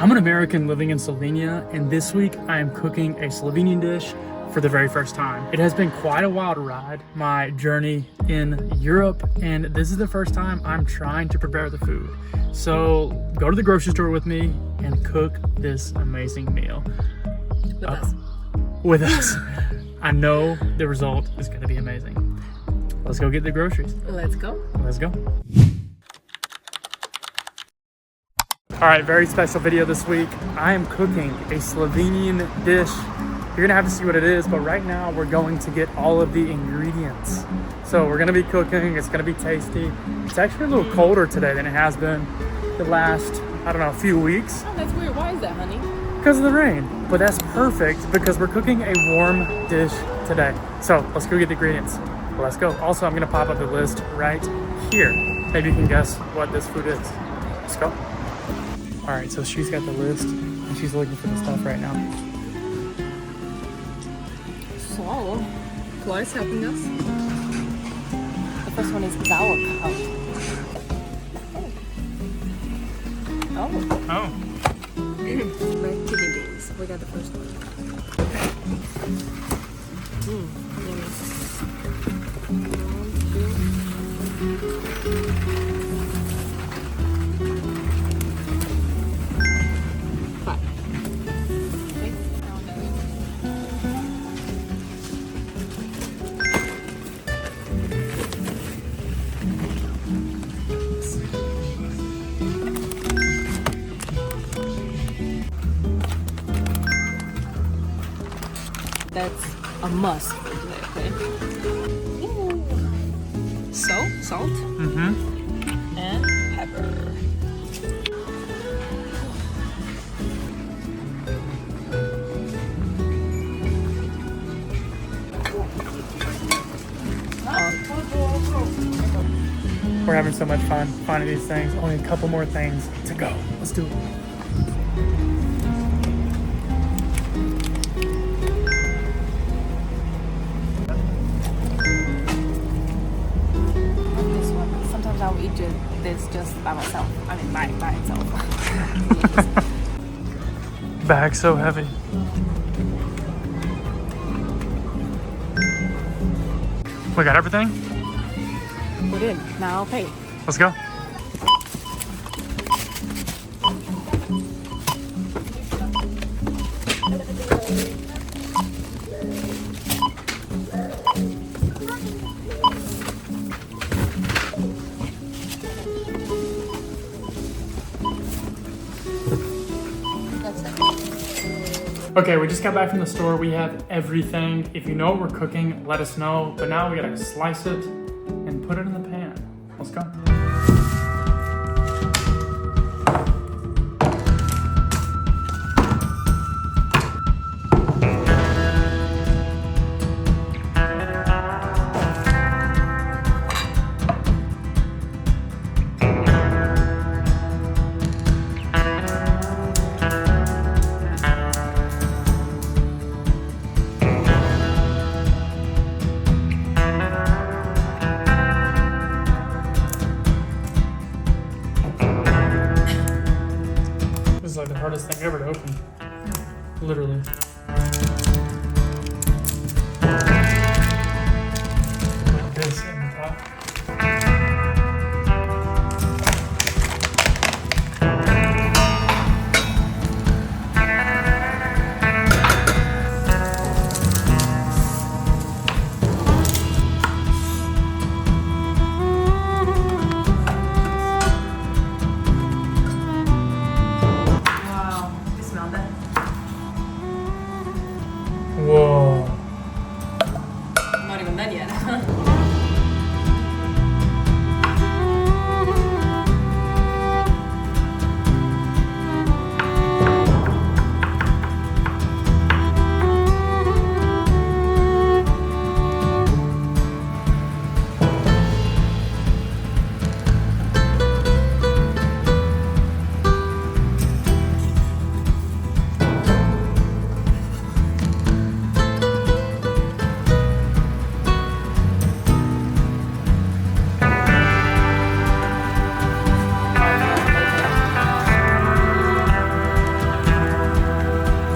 I'm an American living in Slovenia, and this week I am cooking a Slovenian dish for the very first time. It has been quite a wild ride, my journey in Europe, and this is the first time I'm trying to prepare the food. So go to the grocery store with me and cook this amazing meal. With us. I know the result is gonna be amazing. Let's go get the groceries. Let's go. Let's go. All right, very special video this week. I am cooking a Slovenian dish. You're gonna have to see what it is, but right now we're going to get all of the ingredients. So we're gonna be cooking, it's gonna be tasty. It's actually a little colder today than it has been the last, I don't know, a few weeks. Oh, that's weird. Why is that, honey? Because of the rain. But that's perfect because we're cooking a warm dish today. So let's go get the ingredients. Let's go. Also, I'm gonna pop up the list right here. Maybe you can guess what this food is. Let's go. All right, so she's got the list and she's looking for the stuff right now. So, Chloe's helping us. The first one is sauerkraut. Oh. Red kidney beans. We got the first one. That's a must for today, okay? Ooh. Salt, and pepper. We're having so much fun finding these things. Only a couple more things to go. Let's do it. Sometimes I'll eat this just by myself. I mean, by itself. Bag so heavy. We got everything? We did. Now I'll pay. Let's go. Okay, we just got back from the store. We have everything. If you know what we're cooking, let us know. But now we gotta slice it and put it in the pan. Let's go. This is like the hardest thing ever to open. Literally. Like this in the top. Whoa. Not even done yet.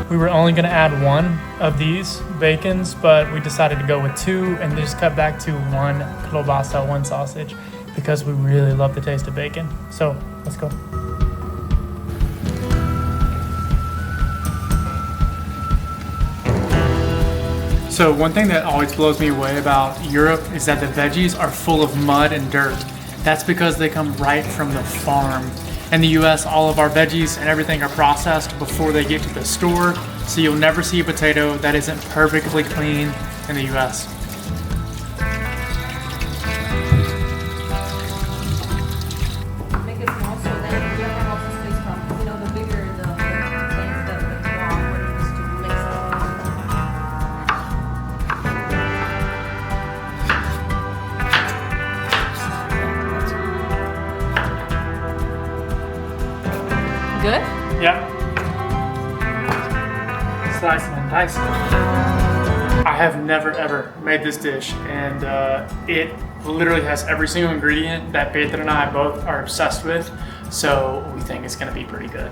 We were only gonna add one of these bacons, but we decided to go with two and just cut back to one kobasa, one sausage, because we really love the taste of bacon. So let's go. So one thing that always blows me away about Europe is that the veggies are full of mud and dirt. That's because they come right from the farm. In the US, all of our veggies and everything are processed before they get to the store, so you'll never see a potato that isn't perfectly clean in the US. Make it small so that you have also space from, you know, the bigger the things that the wrong where it is to mix it. Good? Yeah. Slice and dice. I have never ever made this dish, and it literally has every single ingredient that Petra and I both are obsessed with, so we think it's gonna be pretty good.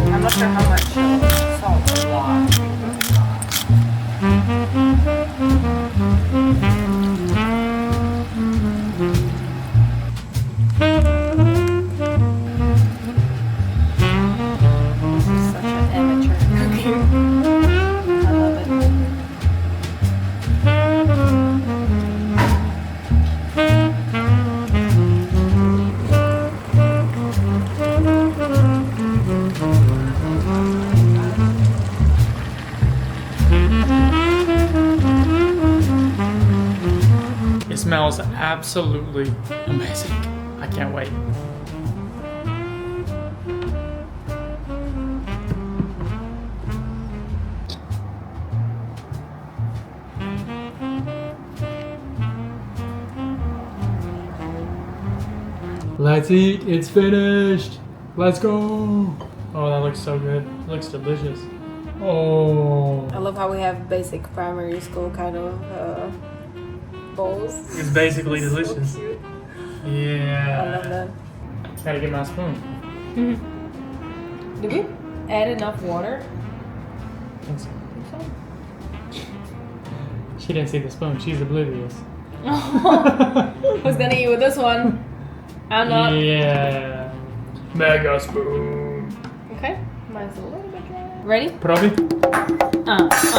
I'm not sure how much salt a lot. Such an amateur cooking. I love it. It smells absolutely amazing. I can't wait. Let's eat, it's finished. Let's go. Oh, that looks so good. It looks delicious. Oh. I love how we have basic primary school kind of bowls. It's basically delicious. So cute. Yeah. I love that. Gotta get my spoon. Did we add enough water? I think so. She didn't see the spoon. She's oblivious. Who's gonna eat with this one? I'm not. Yeah. Mega spoon. Okay. Mine's a little bit dry. Ready? Probi? That's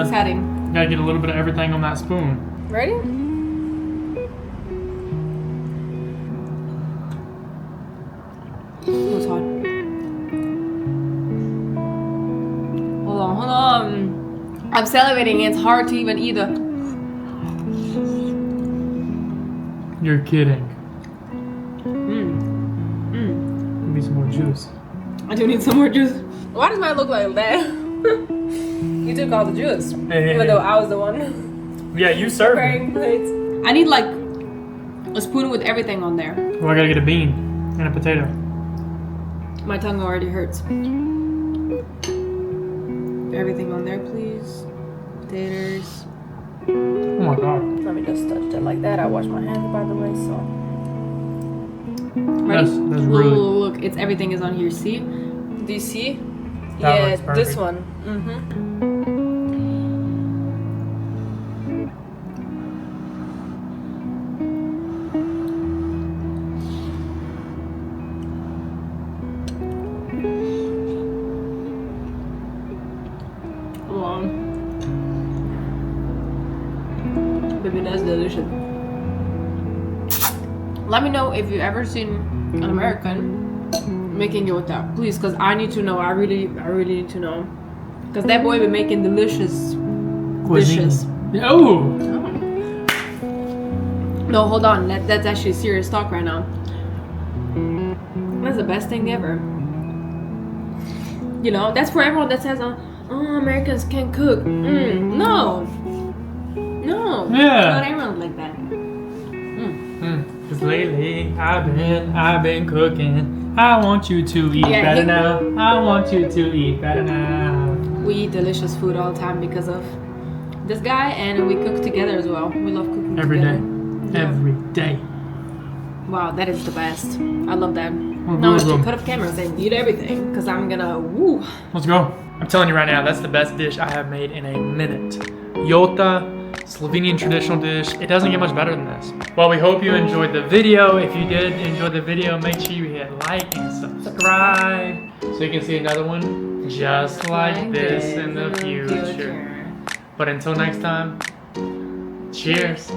exciting. Gotta get a little bit of everything on that spoon. Ready? Oh, it's hot. Hold on. I'm salivating. It's hard to even eat it. You're kidding. Give me some more juice. I do need some more juice. Why does mine look like that? You took all the juice. Even though I was the one. Yeah, you served me. Preparing plates. I need like a spoon with everything on there. Well, I gotta get a bean and a potato. My tongue already hurts. everything on there, please. Taters. Oh my god. Let me just touch that like that. I wash my hands, by the way, so. That's really... Look, it's everything is on here. See? Do you see? That yeah, looks perfect. this one. Wow. Baby, that's delicious. Let me know if you've ever seen an American making Jota, please, because I need to know. I really need to know, because that boy been making delicious dishes. Oh. No, hold on. That's actually serious talk right now. That's the best thing ever. You know, that's for everyone that says, "Oh, Americans can't cook." No. Yeah. Not everyone like that. Cause lately I've been cooking. I want you to eat better now. I want you to eat better now. We eat delicious food all the time because of this guy, and we cook together as well. We love cooking Every together. day. Every day. Wow, that is the best. I love that. Well, Now I good. should cut off cameras and eat everything, because I'm gonna woo. Let's go. I'm telling you right now, that's the best dish I have made in a minute. Jota, Slovenian traditional dish. It doesn't get much better than this. Well, we hope you enjoyed the video. If you did enjoy the video, make sure you hit like and subscribe so you can see another one just like this in the future. But until next time, cheers.